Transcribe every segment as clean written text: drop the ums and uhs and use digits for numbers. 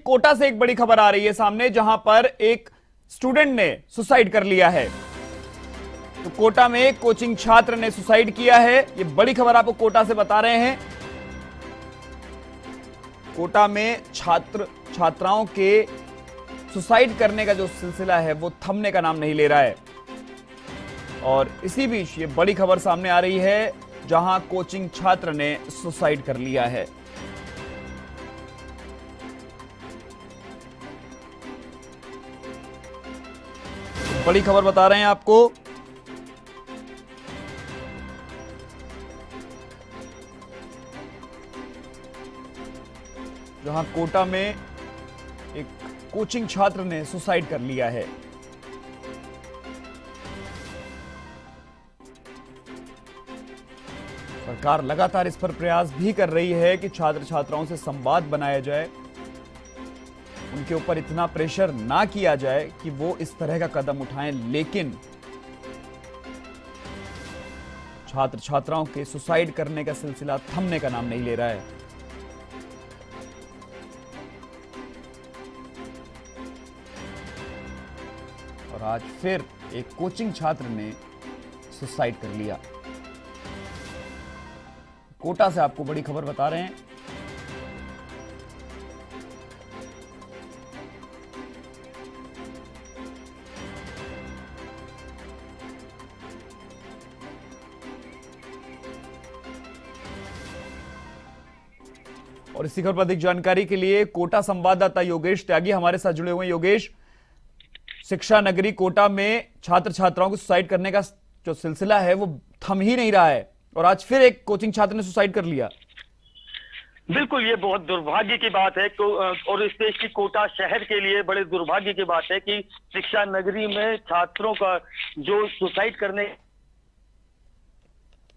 कोटा से एक बड़ी खबर आ रही है सामने, जहां पर एक स्टूडेंट ने सुसाइड कर लिया है। तो कोटा में एक कोचिंग छात्र ने सुसाइड किया है। ये बड़ी खबर आपको कोटा से बता रहे हैं। कोटा में छात्राओं के सुसाइड करने का जो सिलसिला है वो थमने का नाम नहीं ले रहा है। और इसी बीच ये बड़ी खबर सामने आ रही है, जहां कोचिंग छात्र ने सुसाइड कर लिया है। बड़ी खबर बता रहे हैं आपको। जहां कोटा में एक कोचिंग छात्र ने सुसाइड कर लिया है। सरकार लगातार इस पर प्रयास भी कर रही है कि छात्र छात्राओं से संवाद बनाया जाए, उनके ऊपर इतना प्रेशर ना किया जाए कि वो इस तरह का कदम उठाएं। लेकिन छात्र छात्राओं के सुसाइड करने का सिलसिला थमने का नाम नहीं ले रहा है। और आज फिर एक कोचिंग छात्र ने सुसाइड कर लिया। कोटा से आपको बड़ी खबर बता रहे हैं। और इसी खबर पर अधिक जानकारी के लिए कोटा संवाददाता योगेश त्यागी हमारे साथ जुड़े हुए हैं। योगेश, शिक्षा नगरी कोटा में छात्र छात्राओं को सुसाइड करने का जो सिलसिला है वो थम ही नहीं रहा है, और आज फिर एक कोचिंग छात्र ने सुसाइड कर लिया। बिल्कुल, ये बहुत दुर्भाग्य की बात है और इस देश की कोटा शहर के लिए बड़े दुर्भाग्य की बात है कि शिक्षा नगरी में छात्रों का जो सुसाइड करने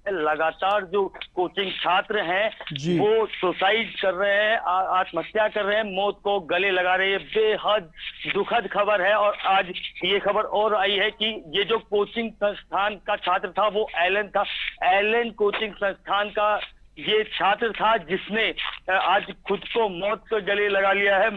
लगातार जो कोचिंग छात्र हैं वो सुसाइड कर रहे हैं, आत्महत्या कर रहे हैं, मौत को गले लगा रहे हैं। बेहद दुखद खबर है। और आज ये खबर और आई है कि ये जो कोचिंग संस्थान का छात्र था वो एलन था। एलन कोचिंग संस्थान का ये छात्र था जिसने आज खुद को मौत के गले लगा लिया है।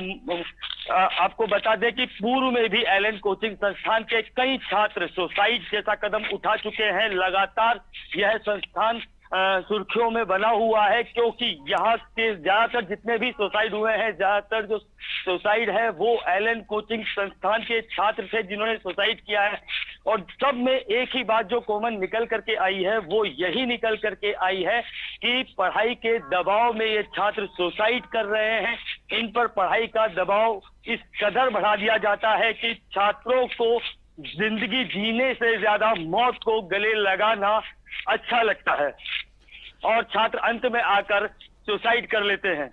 आपको बता दें कि पूर्व में भी एलन कोचिंग संस्थान के कई छात्र सुसाइड जैसा कदम उठा चुके हैं। लगातार यह संस्थान सुर्खियों में बना हुआ है, क्योंकि यहाँ के ज्यादातर जितने भी सुसाइड हुए हैं, ज्यादातर जो सुसाइड है वो एलन कोचिंग संस्थान के छात्र थे जिन्होंने सुसाइड किया है। और सब में एक ही बात जो कॉमन निकल करके आई है वो यही निकल करके आई है कि पढ़ाई के दबाव में ये छात्र सुसाइड कर रहे हैं। इन पर पढ़ाई का दबाव इस कदर बढ़ा दिया जाता है कि छात्रों को जिंदगी जीने से ज्यादा मौत को गले लगाना अच्छा लगता है और छात्र अंत में आकर सुसाइड कर लेते हैं।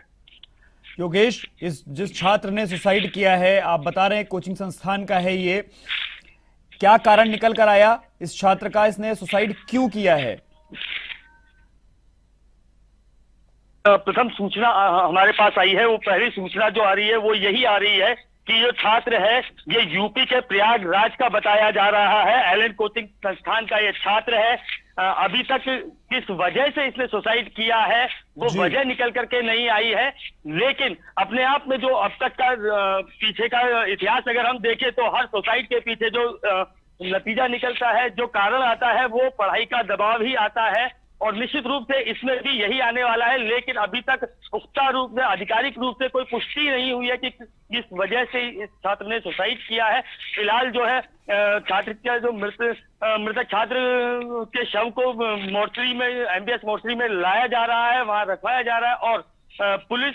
योगेश, जिस छात्र ने सुसाइड किया है, आप बता रहे हैं कोचिंग संस्थान का है, ये क्या कारण निकल कर आया इस छात्र का? इसने सुसाइड क्यों किया है? प्रथम सूचना हमारे पास आई है, वो पहली सूचना जो आ रही है वो यही आ रही है कि जो छात्र है ये यूपी के प्रयागराज का बताया जा रहा है। एलन कोचिंग संस्थान का ये छात्र है। अभी तक किस वजह से इसने सुसाइड किया है वो वजह निकल करके नहीं आई है, लेकिन अपने आप में जो अब तक का पीछे का इतिहास अगर हम देखें तो हर सुसाइड के पीछे जो नतीजा निकलता है, जो कारण आता है, वो पढ़ाई का दबाव ही आता है। और निश्चित रूप से इसमें भी यही आने वाला है, लेकिन अभी तक पुख्ता रूप से, आधिकारिक रूप से कोई पुष्टि नहीं हुई है कि किस वजह से इस छात्र ने सुसाइड किया है। फिलहाल जो है छात्र का जो मृतक छात्र के शव को मोर्चरी में, एमबीएस मोर्चरी में लाया जा रहा है, वहां रखवाया जा रहा है और पुलिस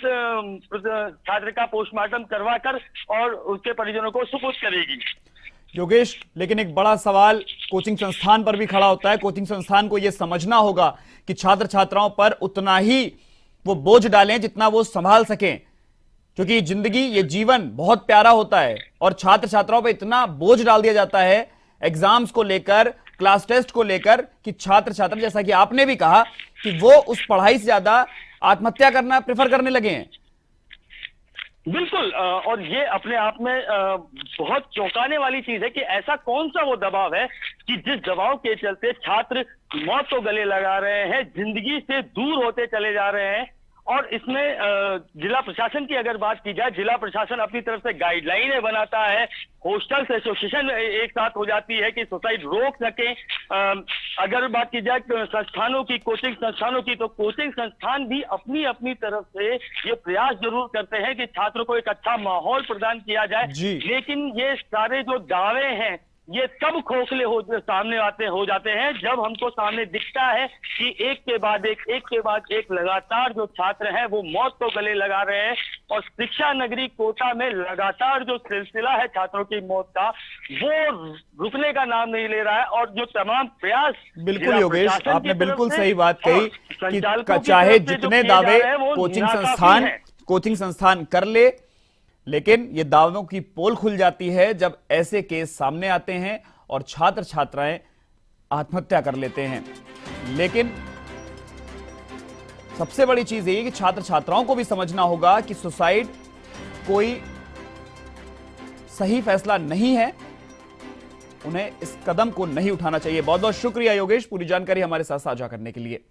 छात्र का पोस्टमार्टम करवाकर और उसके परिजनों को सुपुर्द करेगी। योगेश, लेकिन एक बड़ा सवाल कोचिंग संस्थान पर भी खड़ा होता है। कोचिंग संस्थान को यह समझना होगा कि छात्र छात्राओं पर उतना ही वो बोझ डालें जितना वो संभाल सकें, क्योंकि जिंदगी, ये जीवन बहुत प्यारा होता है और छात्र छात्राओं पर इतना बोझ डाल दिया जाता है एग्जाम्स को लेकर, क्लास टेस्ट को लेकर, कि छात्र छात्र, जैसा कि आपने भी कहा, कि वो उस पढ़ाई से ज्यादा आत्महत्या करना प्रेफर करने लगे हैं। बिल्कुल, और ये अपने आप में बहुत चौंकाने वाली चीज है कि ऐसा कौन सा वो दबाव है कि जिस दबाव के चलते छात्र मौत को गले लगा रहे हैं, जिंदगी से दूर होते चले जा रहे हैं। और इसमें जिला प्रशासन की अगर बात की जाए, जिला प्रशासन अपनी तरफ से गाइडलाइनें बनाता है, हॉस्टल्स एसोसिएशन एक साथ हो जाती है कि सुसाइड रोक सके। अगर बात की जाए संस्थानों की, कोचिंग संस्थानों की, तो कोचिंग संस्थान भी अपनी अपनी तरफ से ये प्रयास जरूर करते हैं कि छात्रों को एक अच्छा माहौल प्रदान किया जाए। लेकिन ये सारे जो दावे हैं ये तब खोखले सामने हो जाते हैं जब हमको सामने दिखता है कि एक के बाद एक लगातार जो छात्र हैं वो मौत को गले लगा रहे हैं, और शिक्षा नगरी कोटा में लगातार जो सिलसिला है छात्रों की मौत का वो रुकने का नाम नहीं ले रहा है। और जो तमाम प्रयास, बिल्कुल योगेश, आपने बिल्कुल सही बात कही कि चाहे जितने दावे कोचिंग संस्थान कर ले, लेकिन ये दावों की पोल खुल जाती है जब ऐसे केस सामने आते हैं और छात्र छात्राएं आत्महत्या कर लेते हैं। लेकिन सबसे बड़ी चीज ये कि छात्र छात्राओं को भी समझना होगा कि सुसाइड कोई सही फैसला नहीं है, उन्हें इस कदम को नहीं उठाना चाहिए। बहुत बहुत शुक्रिया योगेश, पूरी जानकारी हमारे साथ साझा करने के लिए।